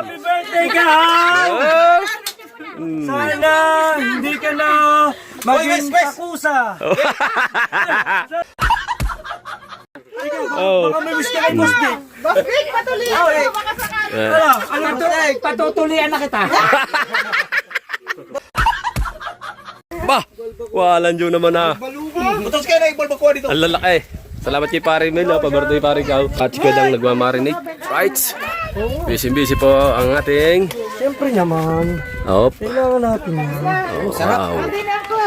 Happy birthday, Kahal! Sana hindi ka na maging akusa. Baka may wish ka kay Boss Dick. Boss Dick, patuloy ako. Baka sakali. Patutulian na kita. Bah! Walang Diyo naman na. Butos kayo na ibol makuha dito. Ang lalaki. Salamat kay Pare Mel, pa-birthday Pare Kao. At sikadang nagmamarinate. Right. Busy po ang ating... Siyempre naman. Op. Kailangan natin yan. Oh, wow. Hindi na ako.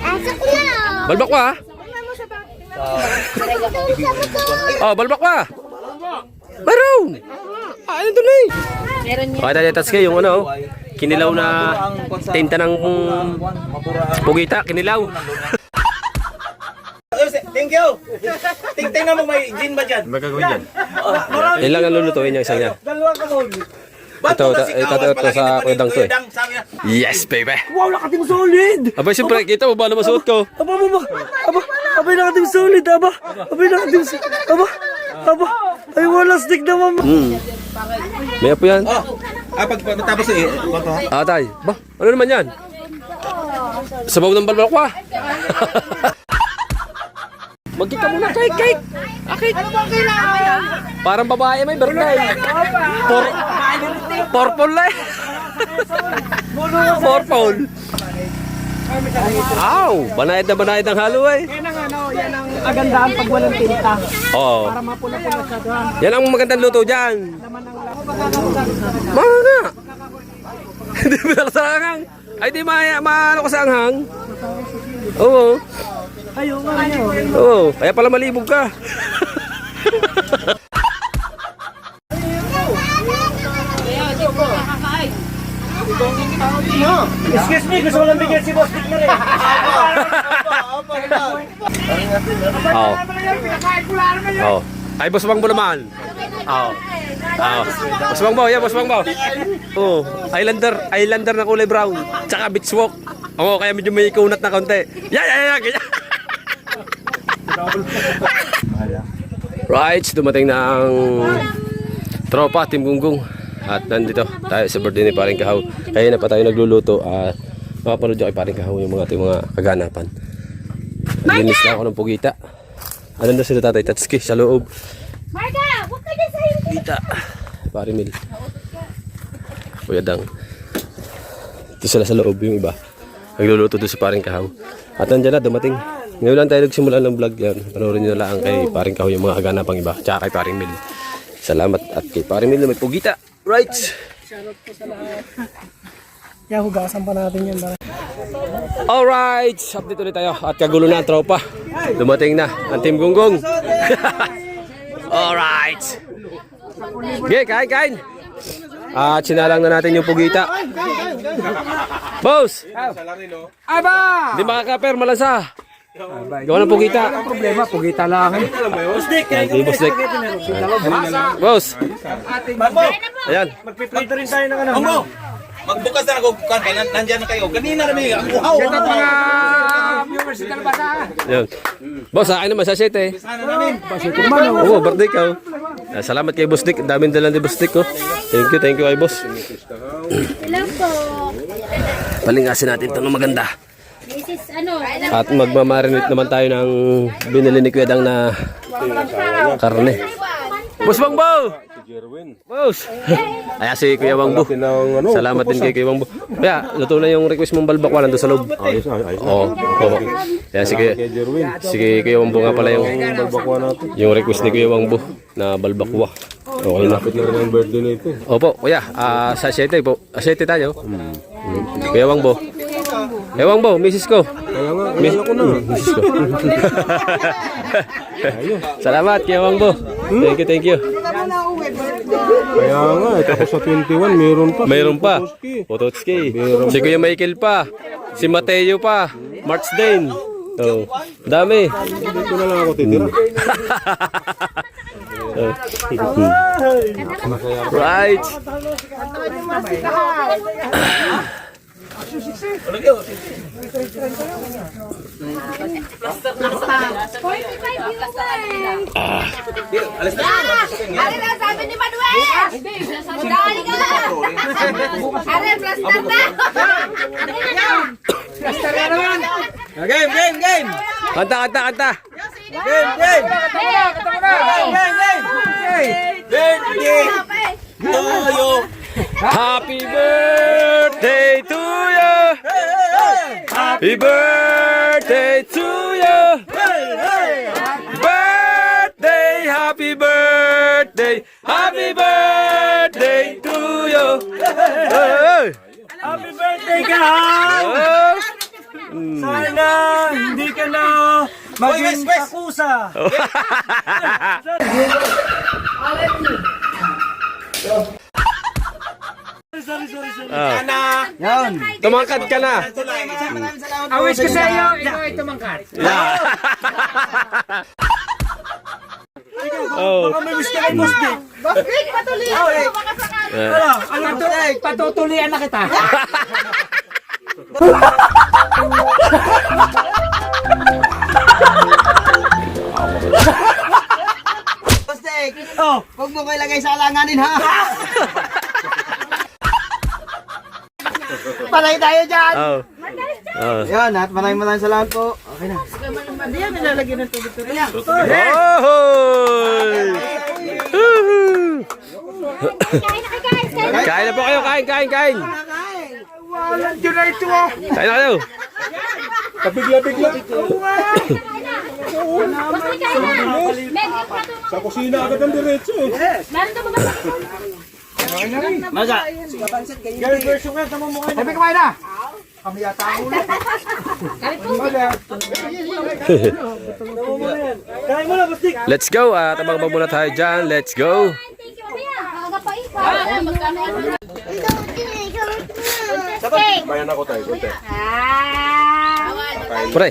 Asak na. Balbak pa. Oh, balbak pa. Meron. Ano to na eh? Meron niya. Okay tayo tatske yung ano. Kinilaw na tinta ng pugita. Kinilaw. Thank you. Tingnan mo may gin ba dyan? Magagawin yan. Ilang ang lulutuin yung isa niya. Dalawang kamon. Ito sa kudang to eh. Yes, baby. Wow, nakating solid. Aba, siyempre, kita mo ba na masuot ko? Abay, nakating solid, abay, nakating solid, ay, wala stick naman. May apo yan. Pag matapos eh, Tay. Ba, ano naman yan? Sabaw ng balbalakwa. Magkita muna, cake. Akit. Ano bang kailangan? Parang babae may birthday. Purple eh. Purple. Aw, banayad ang halo eh. yan ang kagandahan pag walang tinta. Oo. Para mapula-pula sa doon. Yan ang magandang luto dyan. Mga nga. Hindi mo sa anghang. Ay, di maano ko sa anghang. Oo. Ayaw nga niyo. Oo, kaya pala malibog ka. Excuse me, gusto ko lang bigyan si Boss Dick na rin. Oo. Oo. Ay, Boss Bangbo naman. Oo. Oo. Boss Bangbo, yan, Boss Bangbo. Oo. Islander na kulay brown. Tsaka beach walk. Oo, kaya medyo may kunat na konti. Yan. Right, dumating na ang tropa, Team Gunggong. At nandito tayo sa birthday ni Paring Kahaw. Kaya na pa tayo nagluluto at makapanood nyo kay Paring Kahaw yung ating mga kaganapan. Linis na ako ng pugita. Ano na sila Tatay Tatsuki sa loob. Marga, huwag ka dyan sa hindi. Pugita. Paring Mil. Kuya Dang. Ito sila sa loob yung iba. Nagluluto doon si Paring Kahaw. At nandiyan na dumating. Ngayon lang tayo nagsimula ng vlog yan. Panoorin nyo na lang kay Paring Kahaw yung mga kaganapang iba. Tsaka kay Paring Mil. Salamat at kay Paring Mil na may pugita. Right. Shoutout po sa lahat. Hugasan pa natin yan. Alright, update ulit tayo at kagulo na ang tropa. Dumating na ang Team Gunggong. Alright. Okay, kain. At sinalang na natin yung pugita. Boss! Aba! Hindi makakaper, malasa. Gawa ng pugita. Ang problema, pugita lang. Boss Dick, Thank you, Boss Dick. Boss! Ayan. magpiprito rin tayo ng ano. Ongo! Magbukas na ako kan kay nandiyan na kayo. Kanina na may ang uhaw. Shout out mga viewers sa Kalabasa. Ayan. Boss, akin naman sa 7. Sana namin. Oo, birthday ka. Salamat kay Boss Dick. Ang daming dalang ni Boss Dick. Thank you kay Boss. Hello po. Palingasin natin ito ng maganda. Mrs. Ano? At magmamarinate naman tayo ng binili ni Kuya Dang na karne. Boss Bangbo! Boss! Ay, si Kuya Bangbo. Salamat din kay Kuya Bangbo. Kaya, luto na yung request mong balbakwa nandun sa loob. Oo. Kaya si Kuya Bangbo nga pala yung request ni Kuya Bangbo na balbakwa. Okay na. Lapit na rin ang birthday na ito. Opo, kuya, sa 7 po. 7 tayo. Kuya Bangbo. Ewan bo, misis ko. Kaya nga, kaya ko na. Misis ko. Salamat, Kuya Bangbo. Thank you. Kaya nga, tapos sa 21, meron pa. Pototski. Si Kuya Michael pa. Si Mateo pa. March Dane. Oh, dami. Dito na lang ako titira. Right. Ano na sabi ni Manuel? Are, plaster na! Game, game, game! Kanta, kanta, kanta. Game, game! Birthday to you! Happy birthday to you. Happy birthday to you. Birthday, happy birthday. Happy birthday to you. Hey! Happy birthday ka! Oh! Sana hindi ka na maging akusa. Sorry. Ah. Yan. Tumangkad ka na. Awis ko sa iyo, ikaw ay tumangkat. Yeah. Oh. Baka may wish ka kay Boss Dick. Rick, patuloy ako. Baka sakali. Wala, ano to? Patutulian na kita. Pastek, Oh, huwag mo ko ilagay sa alanganin ha. Patay tayo dyan. Oh. Oh. Yan, at maraming salamat po. Okay na. Hindi yan nilalagyan ng tubig. Hoy! Kain na po kayo, kain. Kain na kayo. Kabigla-bigla. Sa kusina agad ang diretso eh. maga. Girl version ka, tama mo kayo. Sabi kumain na. Kami yata ang ulo. Kain mo na, Boss Dick. Let's go. Tabang muna tayo dyan. Let's go. Bayan ako tayo, konti. Pre.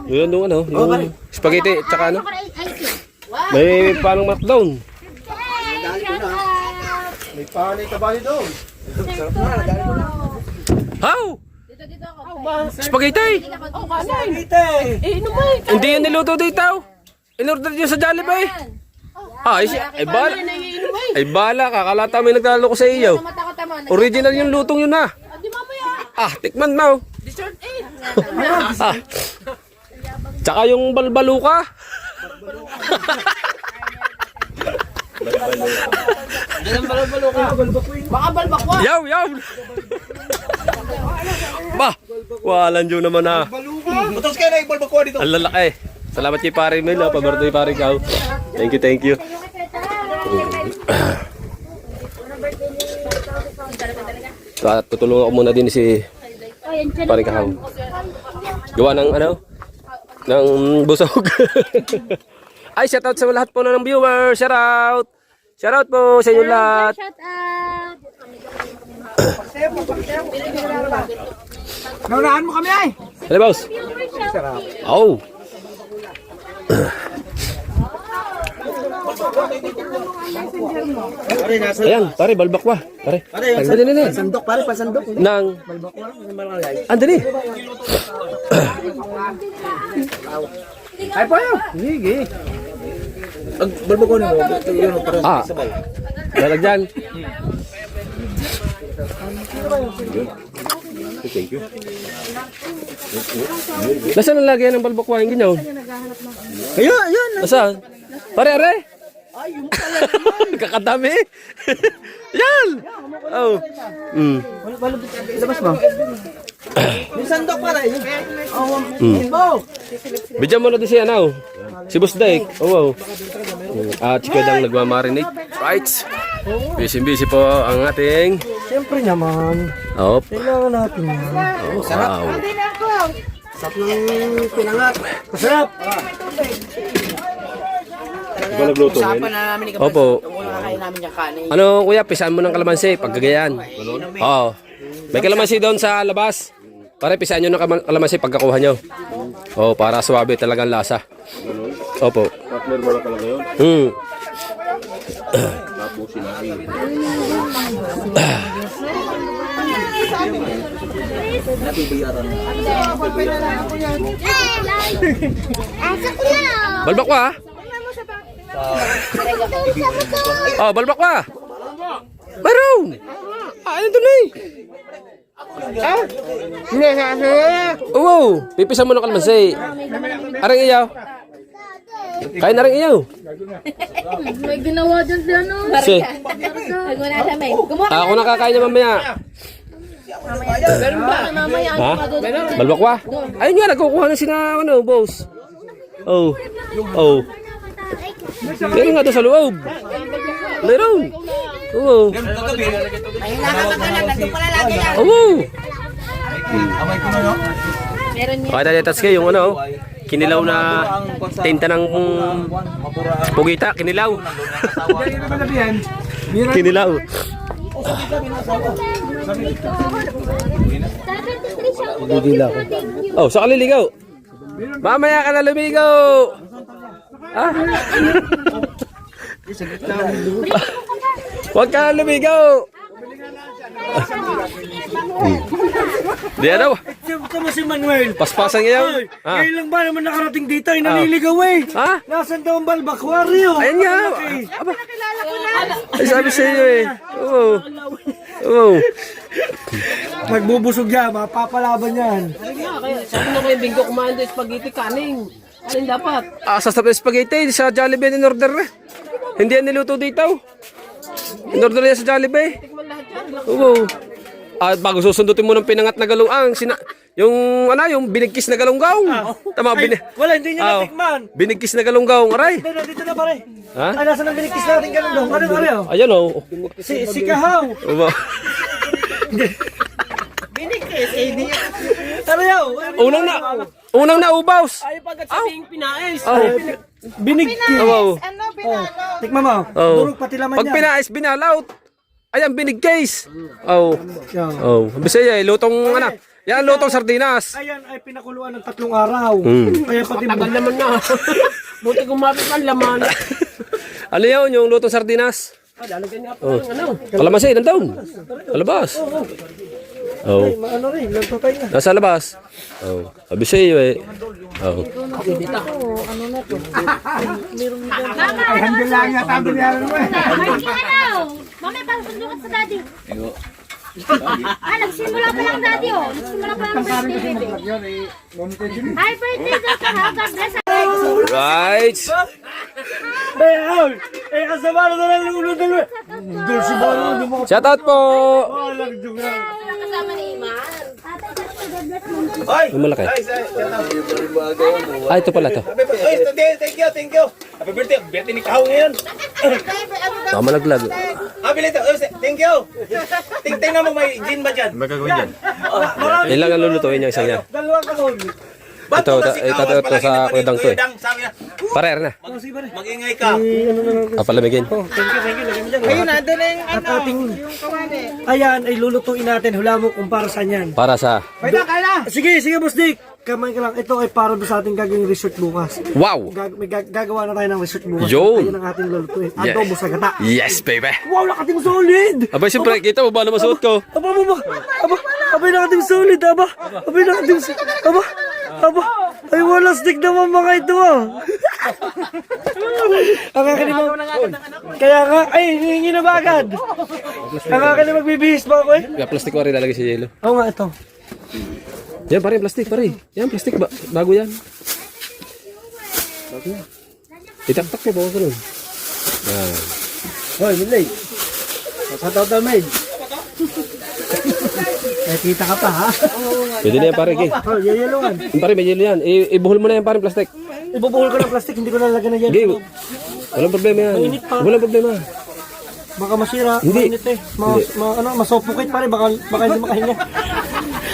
Yun yung ano. Yung spaghetti. Tsaka ano. May panong markdown. May panay ka ba doon? How? Spaghetti. Hindi yan niluto dito. In-order nyo sa Jollibee. Ay bala. Kakalata may nagtalo ko sa iyo. Original yung lutong yun ha. Tikman na. Tsaka yung balbaluka. Baka balbakwa. Yaw. Bah, walang dyan naman ha. Butos kayo na ibalbak ko dito. Ang lalaki. Salamat kay Pare Mel. Paborito kay Pare Kao. Thank you. Tutulungan ko muna din si Pare Kao. Gawa ng ano? Ng busog. Ay, shoutout sa lahat po na ng viewers. Shoutout. Shoutout po sa inyo lahat. Naunahan mo kami ay. Hello, boss. Oh. Ayan, pare, balbakwa. Pare. Andali. Sandok pare, pasandok. Nang andali. Ay po yun. Sige. Balbak ko nimo. Yun para sabay. Lalagyan. Thank you. Nasaan ang lagyan ng balbakwa yung ginyaw? Ayun. Nasaan? Pare, are. Kakadami. Yan. Oh. Labas ba? Yung sandok pare. Bidyan mo na din siya now. Si Boss Dike. Oh, wow. At si Kuya nagmamarinate. Right. Busy po ang ating. Siyempre naman. Op. Kailangan natin yan. Oh, wow. Sarap ng pinangat. Masarap. Ikaw nagluto Usapan ngayon? na namin ni Opo. Yung unang kakain namin yung kanin. Ano kuya, pisahan mo ng kalamansi pagkagayan. Oo. May kalamansi doon sa labas. Pare, pisahan nyo ng kalamansi pagkakuha nyo. Oo, para suwabe talagang lasa. Opo. Partner mo na talaga yun. Tapos sinabi. Balbakwa ha? Oh, balbakwa. Meron. Ano to na eh? Oo, pipisan mo ng kalamansi. Aring iyaw. Kain na rin iyaw. May ginawa dyan si ano. Si, Wala kami. Gumawa ako nakakain niya mamaya. mamaya. Ha? Balbakwa? Ayun nga, nagkukuha na sila, ano, boss. Oh. Oh. Meron nga doon sa loob. Meron. Oo. Oo. Meron niya. Okay, tayo taske yung ano, kinilaw na tinta ng pugita, kinilaw. Kinilaw. Oh, sa kaliligaw. Mamaya ka na lumigaw. Ah? Huwag ka na lumigaw. Di ano? Tama si Manuel. Paspasan ngayon. Ay, Ah. ngayon lang ba naman nakarating dito? Ay, naliligaw eh. Ha? Nasaan daw ang balbakwaryo? Ayan nga. Aba. Ay, sabi sa iyo eh. Oo. Oo. Magbubusog yan, mapapalaban yan. Sabi na kayo, bingo kumain doon spaghetti kaning. Kaning dapat. Sa spaghetti sa Jollibee in order eh. Hindi yan niluto dito. In order yan sa Jollibee. Oo. At bago susundutin mo ng pinangat na galungang, yung ano, yung binigkis na galunggaw. Tama, Ay, wala, hindi niya natikman. binigkis na galunggaw, aray. Dito na pare. Ha? Ay, nasa nang binigkis natin ganun daw. Ano, ano? Ayan oh. Si Kahaw. Aba. Ano yaw? Unang naubaws. Ay, pagkat sabing pinais. Oh. Binigkis. Oh. Tikman mo. Oh. Durog pati laman Pag niya. pinais, binalaut. Ayan, binigkis. Oh. Yan. Oh. Bisaya eh, lutong ano. Yan, lutong sardinas. Ayan ay pinakuluan ng 3 araw. Kaya pati Tagal naman na. Buti kumapit ang laman. Ano yun, yung lutong sardinas? Lalagyan nga pa ng ano. Kalamansi, nandun. Sa labas. Oh. ano rin, nagtutay na. Nasa labas. Oh. Sabi sa iyo eh. Oh. Mamaya parang sundukan sa daddy. Nagsimula pa lang daddy oh. Nagsimula pa lang birthday baby. Hi birthday Dr. Ha. God bless us. Right. Eh, kasama na lang yung ulo dalawa. Doon si Balo, lumakot. Shout out po. Walang joke na. Kasama ni Iman. Yung malaki. Ah, ito pala to. Thank you. Happy birthday. Birthday ni Kahaw ngayon. Baka malaglag. Bilita. Thank you. Tingting na mo may gin ba dyan? Ilang ang lulutuin niya isang niya. Dalawang kamon. Ito sa kudang to eh. Sabi niya, Parer na. mag-ingay ka. Papalamigin. Ayun na, doon na yung ano, yung kawali. Ayan, ay lulutuin natin. Hula mo kung para saan yan. Para sa... Sige, Boss Dick. Kamay ka lang. Ito ay para doon sa ating gagawing resort bukas. Wow! May gagawa na tayo ng resort bukas. Yun. Ayun ang ating lulutuin. Yeah. Adobo sa gata. Yes, baby! Wow, nakating solid! Abay, siyempre, kita mo ba na masuot ko? Abay, nakating solid, abay, nakating solid, ay, wala stick naman mga ito, Ang akin kaya nga, ay, hihingi na ba agad? Ang akin na magbibihis pa ako, eh. Kaya plastic ko rin lalagay sa yelo. Oo nga, ito. Yan, pare, plastic, pare. Yan, plastic, bago yan. Itaktak mo, bago ka nun. Yan. Hoy, Milay. Sa total, Maid. Eh, kita ka pa, ha? Pwede na yan, pare, kay. Oh, yayalungan. Pare, may yelo yan. Ibuhol mo na yan, pare, plastic. Ibubuhol ko ng plastic, hindi ko lalagyan ng Gay, yelo. walang problema yan. Mainit pa. Walang problema. Baka masira, Hindi. mainit eh. Masopukit pare, baka hindi makahinga.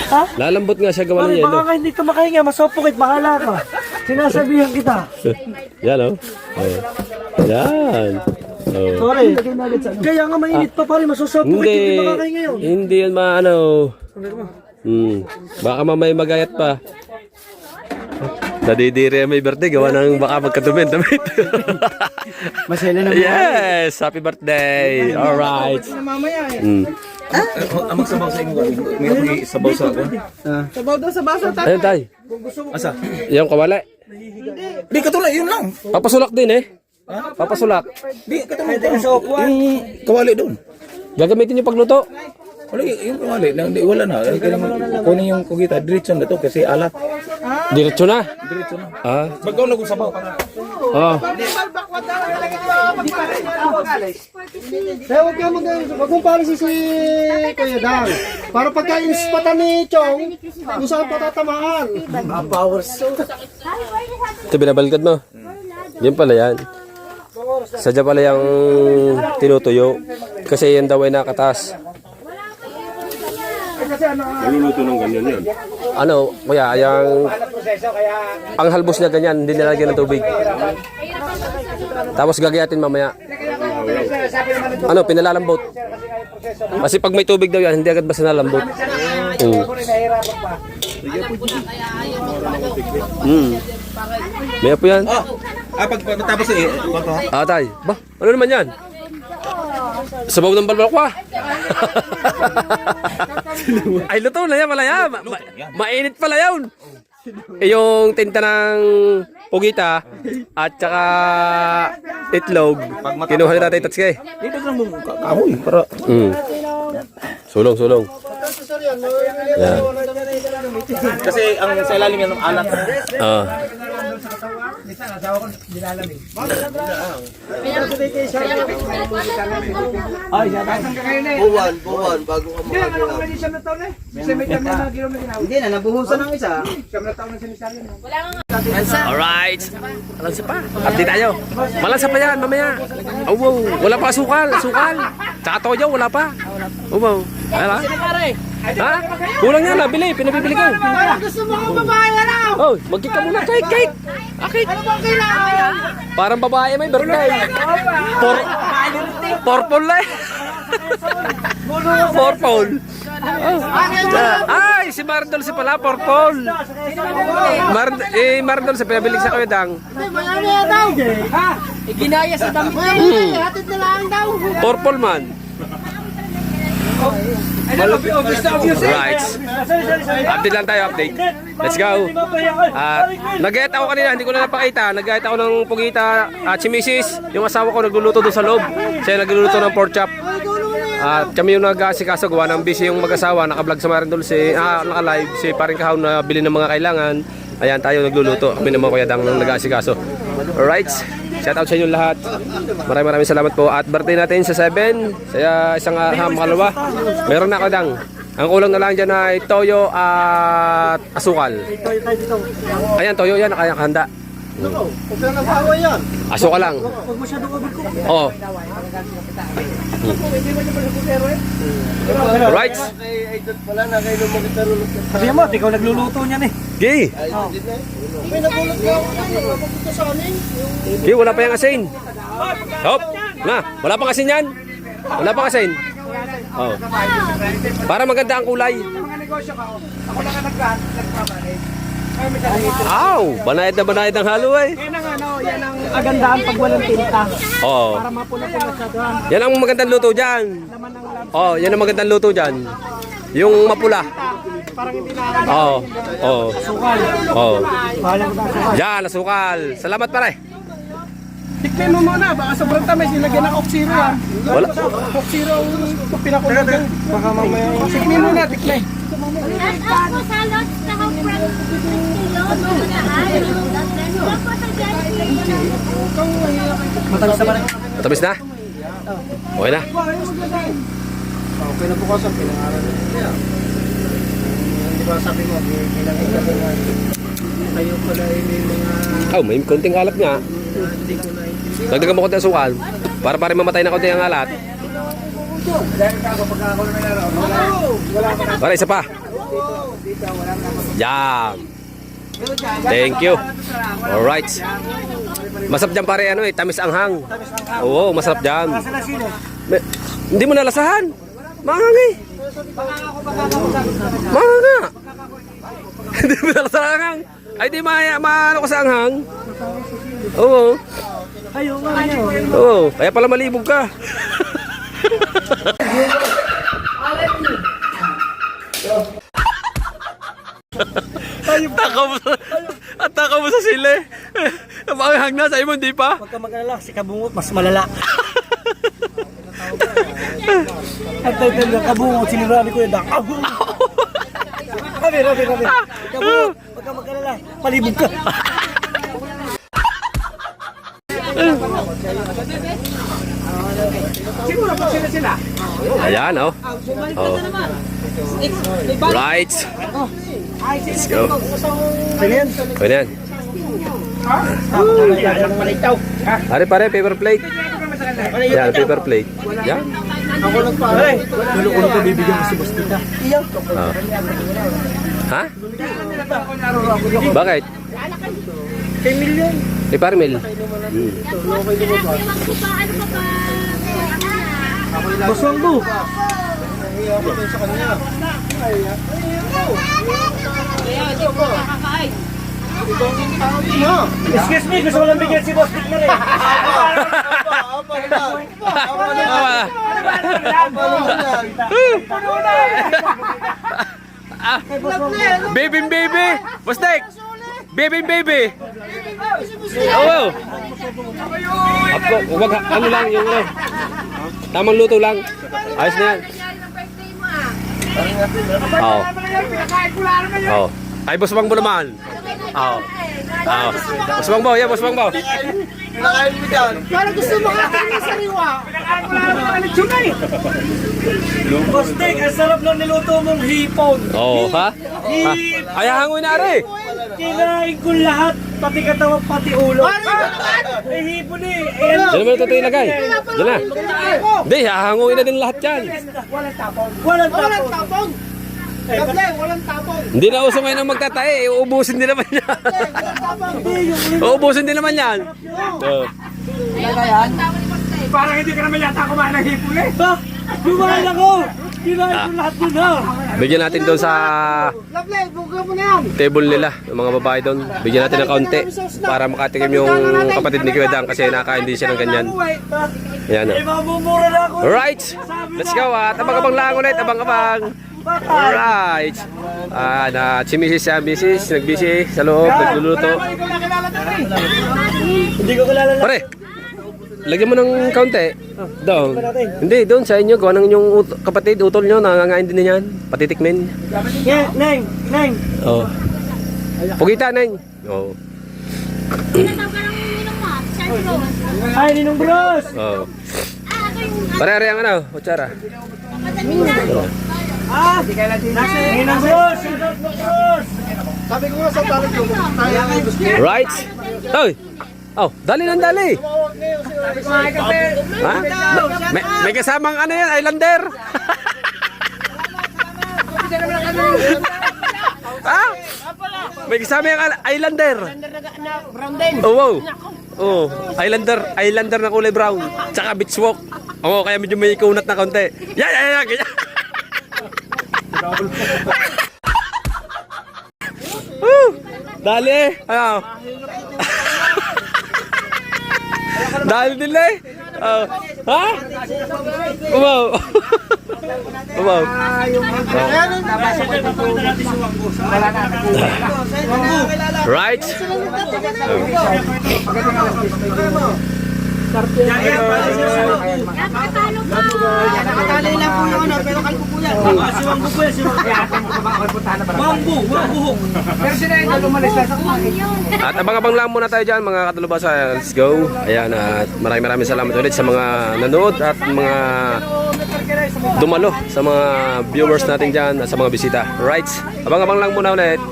Ha? Lalambot nga siya gawa ng Pare, yelo. baka hindi ka makahinga, masopukit, bahala ka. Sinasabihan kita. Yan, oh. Oh. Yan. Oh. Sorry. Kaya nga mainit pa pare, masusopukit, hindi makakahinga yun. Hindi yan maano. Baka mamay magayat pa. Nadidiri may birthday, gawa ng baka magkadumit-dumit. Masela naman. Yes! Happy birthday! Alright. Ang magsabaw sa inyo. May sabaw sa ako. Sabaw daw sa baso. Ayun tay. Asa? Yung kawali. Di katulad, yun lang. Papasulak din eh. Papasulak. Di katulad. Pwede na sa okuan. Yung kawali doon. Gagamitin yung pagluto. Wala yung kumali, wala na. Kunin yung kugita, diretso na to kasi alat. Diretso na. Diretso na. Ah. Bagkaw nag-usabaw pa nga. Oh. Kaya huwag mong policy si Kuya Dang. Para pagka-inspatan ni Chong, kung saan patatamaan. Ito binabalgad mo. Yan pala yan. Sadya pala yung tinutuyo. Kasi yan daw ay nakatas. Naluluto ng ganyan yan. Ano, kuya, yung ang halbos niya ganyan, hindi nilagyan ng tubig. Tapos gagayatin mamaya. Ano, pinalalambot. Kasi pag may tubig daw yan, hindi agad basta nalambot. May po yan. Pag matapos konto ha? Atay, ba? Ano naman yan? Sabaw ng balbalakwa. Ay, luto na yan pala yan. Mainit pala yun. Yung tinta ng pugita at saka itlog. Kinuha na natin tatske. Dito lang mo kahoy para Sulong. Yan. kasi ang sa ilalim yan ng alat. Ah. Buwan, bago ka Hindi na, nabuhusan ng isa. Alright. Malansa pa. Update tayo. Malansa pa yan, mamaya. Oh, wow. Wala pa sukal. Tsaka toyo, wala pa. Oh, wow. Ano? Ha? Kulang yan, nabili. Pinabibili ko. Gusto mo kong babae na lang! Oh, mag-cake ka muna. Cake. Cake. Ano bang kailangan? Parang babae may birthday. Purple na eh. Purple. Ay, si Mardol si pala, purple. Mardol si pinabilig sa Kuya Dang. Mayami na daw! Ha? Ginaya sa damit. Hatid na lang daw! Purple man. Right. Update lang tayo, update. Let's go. Nag-gayat ako kanina, hindi ko na napakita. Nag-gayat ako ng pugita at si Mrs. Yung asawa ko nagluluto doon sa loob. Siya nagluluto ng pork chop. At kami yung nag-asikaso, gawa ng busy yung mag-asawa. Naka-vlog sa Marindol naka-live. Si paring Kahaw na bili ng mga kailangan. Ayan, tayo nagluluto. Kami naman Kuya Dang nag-asikaso. Alright. Shout out sa inyo lahat. Maraming salamat po. At birthday natin sa 7. Sa isang makalawa. Meron na Kuya Dang. Ang kulang na lang dyan ay toyo at asukal. Ayan, toyo yan. Nakahanda. Huwag ka nag-away yan. Asukal lang. Huwag masyadong ubig ko. Oo. Right. Kasi mo, ikaw nagluluto niyan eh. Gay. May nagulot na ako namin. Mapunta sa amin. Gay, wala pa yung asin. Hop. Na, wala pang asin yan. Wala pang asin. Oh. Para maganda ang kulay. Ako lang nagpamanage. Aw, banayad ang halo eh. Yan ang yan ang agandaan pag walang tinta. Oo. Para mapula-pula sa doon. Yan ang magandang luto dyan. Oh, yan ang magandang luto dyan. Yung mapula. Parang hindi na Oo. sukal. Oo. Bahala ko na sukal. Yan, asukal. Salamat pare. Tikman mo muna, baka sobrang tamis, nilagyan ng Coke Zero ah. Wala. Coke Zero ang pinakulugan. Baka mamaya. Tikman muna, tikman. At ako sa lot sa from Matamis na ba? Matamis na? Okay na. Okay na bukasan, pinangaral niya. Di ba sabi mo, kailangan ka na kayo pala ay may mga Oh, may konting alat nga. hindi ko na Dagdagan mo konti ang sukal. Para mamatay na konti ang alat. Para isa pa. Yan. Thank you. Alright. Masarap dyan pare ano eh, tamis anghang. Oo, masarap dyan. Hindi mo nalasahan. Manghang eh. Manghang nga. Hindi mo nalasahan anghang. Ay di maano ko sa anghang. Oo. Oo, kaya pala malibog ka. Ataka mo sa sili. Manghang na sa imo, di pa? Huwag ka mag-alala, si Kabungot mas malala. Nagtay-tay na kabungo, sinirami ko yung dak. Rabi. Kabungo, huwag ka magkalala. Palibog ka. Siguro pa sila. Ayan, oh. Oh. Right. Let's go. Pwede yan. Pare, paper plate. Yan, paper plate. Yan. Ako lang pare. Tulog ko bibigyan mo si Bastita. Iyak. Oh. Ha? Bakit? Kay Milyon. Kay Parmel. Boswang bu. Excuse me, gusto ko lang bigyan si Boss Dick na rin. Baby. Bustek. Baby. Oo. Ako, wag ano lang yung ano. Tamang luto lang. Ayos na yan. Oo. Oo. Ay, Boss Bang naman. Oo. Oo. Boss Bang yan, Boss Bang Pinakain mo dyan. Parang gusto mo kakain ng sariwa. Pinakain mo lang ang lechon eh. Boss Dick, ang sarap ng niluto mong hipon. Oo, ha? Ay, hangoy na rin. Kinain ko lahat, pati katawan, pati ulo. Eh, hipon eh. Diyan naman ito ilagay. Diyan na. Hindi, hahangoy na din lahat yan. Walang tapong. Walang tapong. Hindi na uso ngayon ang magtatae. Uubusin din naman yan. Uubusin din naman yan. Parang hindi ka naman yata kumain ng hipon eh. Ba? Kumain ako. Kinain ko lahat yun ha. Bigyan natin doon sa Lovely, buka mo na yan. table nila, yung mga babae doon. Bigyan natin ng kaunti para makatikim yung kapatid ni Kuya Dang kasi nakain din siya ng ganyan. Ayan. Eh, mamumura na ako. Alright, let's go. At abang-abang lang ulit, abang-abang. Alright. Si Mrs. nagbisi sa loob, nagluluto. Hindi ko kilala na. Pare, lagyan mo ng kaunti. Doon. Hindi, doon sa inyo. Gawa ng inyong kapatid, utol nyo, nangangain din niyan. Patitikmin. Yeah, Neng. Oo. Pugita, Neng. Oo. Ay, Ninong Bros. Oo. Pare-are ang ano, kutsara. Ninong Bros. Sabi ko nga sa talent yung Right? Oy! Oh, dali. Ha? May kasamang ano yan, Islander? Ha? May kasama yung Islander. Oh, wow. Oh, Islander na kulay brown. Tsaka beach walk. Oo, kaya medyo may kunat na konti. Yan, ganyan. Dali. Ano? Dali din eh. Ha? Umaw. Right? Nakatali lang po yun, pero kalbo po yan. Siwanggo po yan, Wangbu. Pero sila yung lumalis na sa kumain. At abang-abang lang muna tayo dyan mga katulubasa. Let's go. Ayan, at maraming salamat ulit sa mga nanood at mga dumalo sa mga viewers natin dyan at sa mga bisita. Right? Abang-abang lang muna ulit.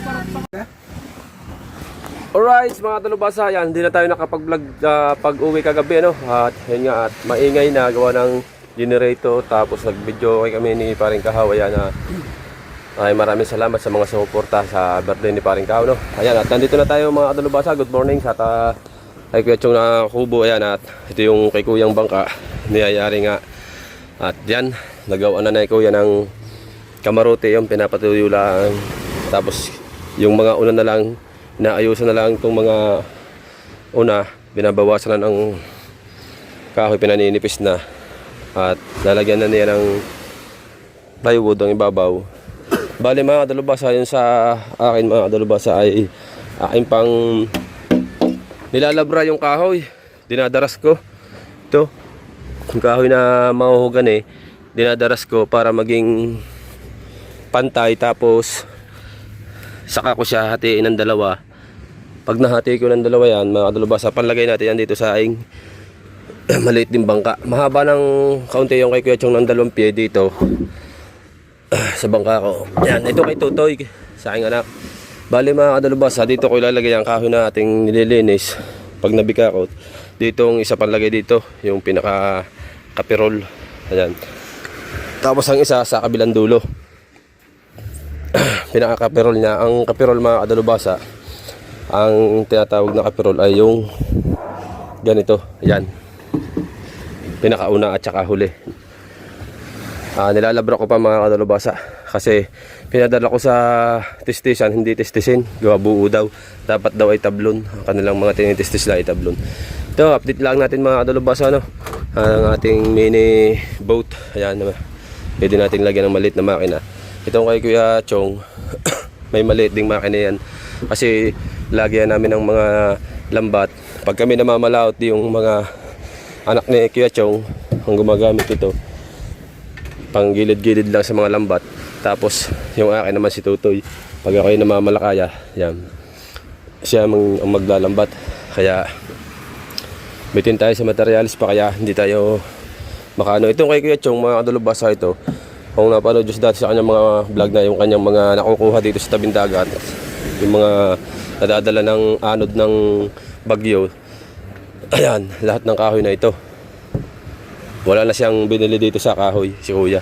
Alright, mga talubasa, yan, hindi na tayo nakapag-vlog pag-uwi kagabi, ano? At yun nga, at maingay na gawa ng generator, tapos nag-video kami ni Paring Kahaw, ayan na maraming salamat sa mga sumuporta sa birthday ni Paring Kahaw, no? Ayan, at nandito na tayo mga talubasa, good morning sa kay Kuya Chong na kubo, ayan, at ito yung kay Kuyang Bangka, niyayari nga. At yan, nagawa na Kuya ng kamarote, yung pinapatuyo lang, tapos yung mga una na lang, naayusan na lang itong mga una, binabawasan na ng kahoy, pinaninipis na at lalagyan na niya ng plywood ang ibabaw. Bali mga dalubasa, yun sa akin mga dalubasa ay akin pang nilalabra yung kahoy, dinadaras ko ito, yung kahoy na mahuhugan dinadaras ko para maging pantay, tapos saka ko siya hatiin ng dalawa. Pag nahati ko ng dalawa yan, mga kadalubhasa, panlagay natin yan dito sa aing maliit din bangka. Mahaba ng kaunti yung kay Kuya Chong ng 2 pie dito sa bangka ko. Yan, ito kay Tutoy, sa aking anak. Bali mga kadalubhasa, dito ko ilalagay ang kahoy na ating nililinis. Pag nabika ko, ditong isa panlagay dito, yung pinaka kapirol. Ayan. Tapos ang isa sa kabilang dulo. Pinaka kapirol niya. Ang kapirol mga kadalubhasa, ang tinatawag na kapirol ay yung ganito. Ayan. Pinakauna at saka huli. Nilalabra ko pa mga kadalubhasa kasi pinadala ko sa testisan, hindi testisin, gawa buo daw. Dapat daw ay tablon, ang kanilang mga tinitestis na ay tablon. Ito, update lang natin mga kadalubhasa, no? Ang ating mini boat. Ayan, pwede natin lagyan ng maliit na makina. Itong kay Kuya Chong may maliit ding makina yan kasi lagyan namin ng mga lambat. Pag kami namamalaot, yung mga anak ni Kuya Chong ang gumagamit ito pang gilid-gilid lang sa mga lambat. Tapos yung akin naman si Tutoy, pag ako ay namamalakaya, yan, siya ang maglalambat. Kaya bitin tayo sa materialis pa, kaya hindi tayo makaano. Itong kay Kuya Chong mga kadalubhasa, ito kung napanood Diyos dati sa kanyang mga vlog na yung kanyang mga nakukuha dito sa tabing dagat, yung mga nadadala ng anod ng bagyo. Ayan, lahat ng kahoy na ito, wala na siyang binili dito sa kahoy, si Kuya.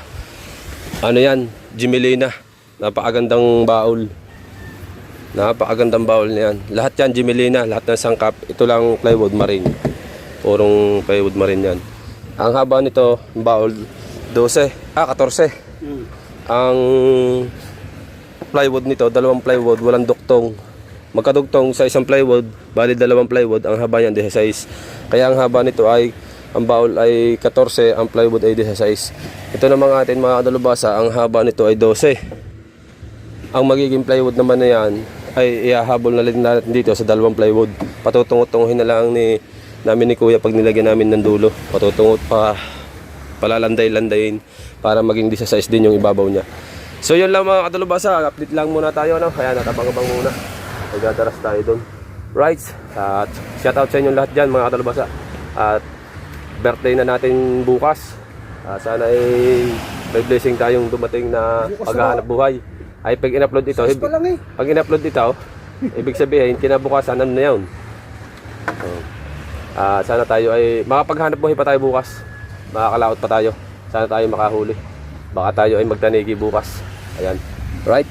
Ano yan? Jimelina. Napakagandang baul. Napakagandang baul niyan. Lahat yan Jimelina, lahat ng sangkap. Ito lang plywood marine. Purong plywood marine yan. Ang haba nito, baul 14. Ang plywood nito, 2 plywood, walang duktong. Magkadugtong sa isang plywood, bali 2 plywood, ang haba niyan 16. Kaya ang haba nito ay, ang baul ay 14, ang plywood ay 16. Ito naman atin mga kadalubhasa, ang haba nito ay 12. Ang magiging plywood naman na yan ay ihahabol na rin natin dito sa 2 plywood. Patutungot-tunguhin na lang namin ni Kuya pag nilagyan namin ng dulo. Patutungot pa, palalanday-landayin para maging 16 din yung ibabaw niya. So yun lang mga kadalubhasa, update lang muna tayo, no? Kaya natabang-abang muna. Magdadaras tayo doon. Right, at shout out sa inyo lahat dyan mga kadalubhasa. At birthday na natin bukas. Sana ay may blessing tayong dumating na paghahanap buhay. Ay pag in-upload ito, pag in-upload ito, ibig sabihin kinabukasan ano na yun. Sana tayo ay makapaghanap buhay pa tayo bukas. Makakalaot pa tayo. Sana tayo makahuli. Baka tayo ay magtanigi bukas. Ayan. Right.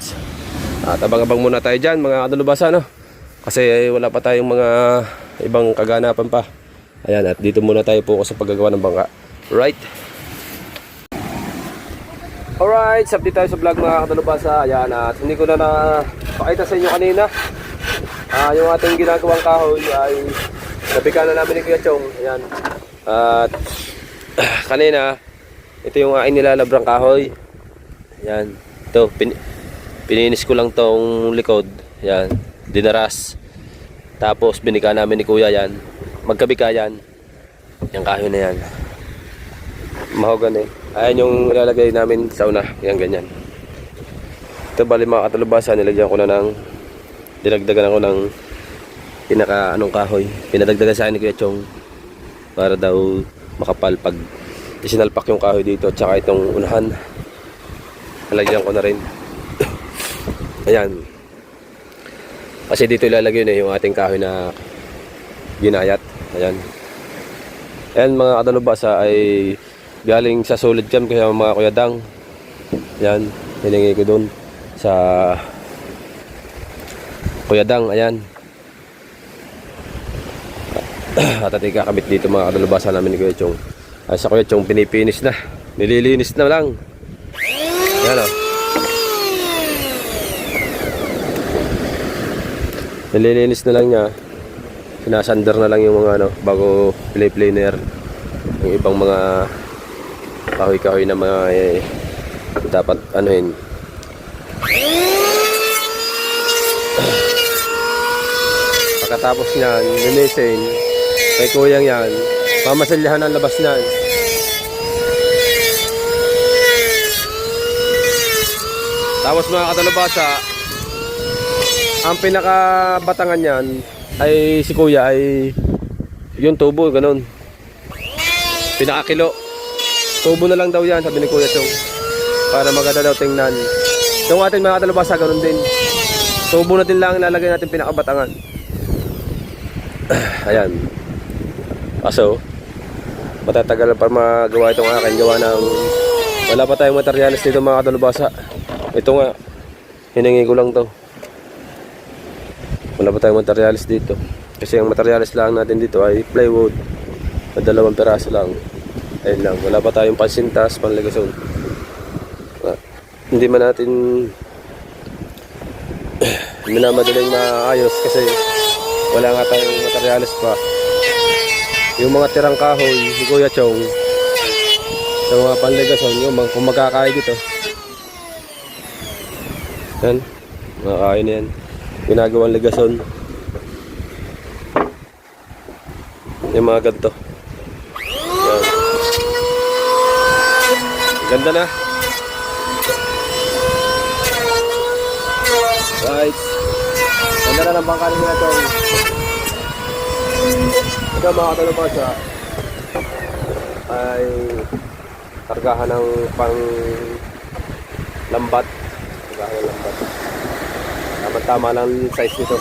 Abang-abang muna tayo dyan mga kadalubhasa, no? Kasi wala pa tayong mga ibang kaganapan pa. Ayan, at dito muna tayo po sa paggagawa ng bangka. Right. Alright, update tayo sa vlog mga kadalubhasa. Ayan, at hindi ko na napakita sa inyo kanina. Yung ating ginagawang kahoy ay nabika na namin ni Kuya Chong. Ayan. At kanina, ito yung aking nilalabrang kahoy. Ayan. Ito, pininis ko lang tong likod. Ayan, dinaras. Tapos binika namin ni Kuya yan. Magkabika yan. Yung kahoy na yan. Mahogany. Ayan yung ilalagay namin sa una. Yan ganyan. Ito bali mga kadalubhasa, nilagyan ko na dinagdagan ako ng pinaka anong kahoy. Pinadagdagan sa akin ni Kuya Chong para daw makapal pag isinalpak yung kahoy dito. Tsaka itong unahan, nalagyan ko na rin. Ayan. Kasi dito ilalagay na yung ating kahoy na ginayat. Ayan. Ayan mga kadalubhasa ay galing sa Solid Camp kaya mga Kuya Dang. Ayan. Hiningi ko dun sa Kuya Dang. Ayan. At ating kakabit dito mga kadalubhasa namin ni Kuya Chong. Ay sa Kuya Chong pinipinis na. Nililinis na lang. Ayan o. Nililinis na lang niya. Sinasandar na lang yung mga ano bago play-planer. Yung ibang mga kahoy-kahoy na mga dapat anuhin. Pagkatapos niyan, linisin. Kay Kuyang yan, mamasalyahan ang labas niyan. Tapos mga katalabasa, ang pinakabatangan niyan ay si kuya ay yung tubo, ganun. Pinakakilo. Tubo na lang daw yan, sabi ni Kuya Chong. Para maganda daw tingnan. Yung ating mga katalabasa, ganun din. Tubo natin lang ilalagay natin pinakabatangan. Ayan. Kaso, matatagal pa magawa itong akin. Gawa ng wala pa tayong materialis dito mga katalabasa. Ito nga, hiningi ko lang to. Wala pa tayong materialis dito. Kasi ang materialis lang natin dito ay plywood. 2 peraso lang. Ayun lang, wala pa tayong pansintas, panligason. Hindi man natin minamadaling maayos kasi wala nga tayong materialis pa. Yung mga tirang kahoy ni Kuya Chong sa mga panligason, yung kung magkakain dito. Yan, makakain yan. Ginagawang ligason. Yung mga ganito. Yan. Ganda na. Right. Ganda na ng bangka nila ito. Ito mga katalabasa ay kargahan ng pang lambat. Kargahan ng lambat. Tama-tama lang size nito.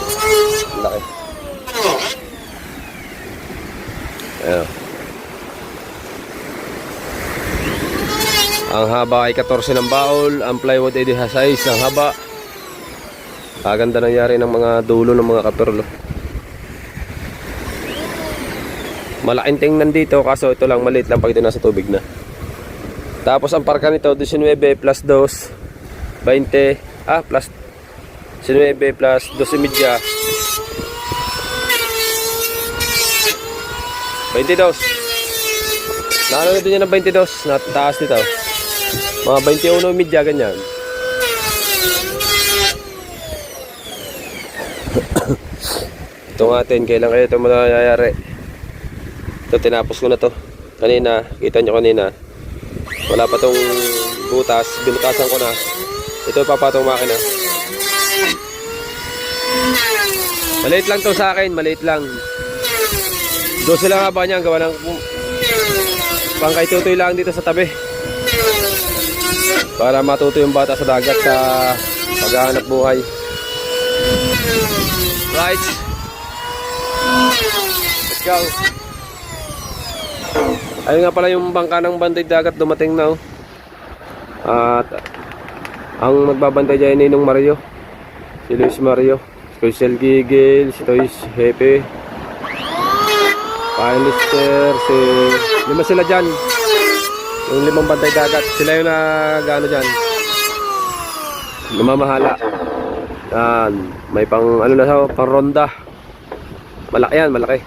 Laki. Ayan. Ang haba ay 14 ng baol. Ang plywood ay 16 ang haba. Kaganda nangyari ng mga dulo ng mga kaperlo. Malaking tingnan dito kaso ito lang maliit lang pag ito nasa tubig na. Tapos ang parka nito 19 plus 2 20 plus 19 plus 12 media 22. Naano nito niya ng 22 na taas nito. Mga 21 media ganyan. Ito natin kailan kaya ito mangyayari. Ito tinapos ko na to kanina, kita nyo kanina wala pa tong butas, binutasan ko na. Ito papatong makina. Maliit lang to sa akin, maliit lang. 12 lang haba niya, gawa ng pangkay tutoy lang dito sa tabi para matuto yung bata sa dagat sa paghahanap buhay. Right, let's go. Ayun nga pala yung bangka ng bantay dagat dumating na. At ang magbabantay dyan ay Ninong Mario, si Luis Mario, si Coisel Gigil, si Toys Hepe, Lister, si lima sila dyan. Yung 5 bantay dagat, sila yung nag-ano dyan, namamahala. Yan, may pang ano na siya, pang ronda. Malaki yan, malaki.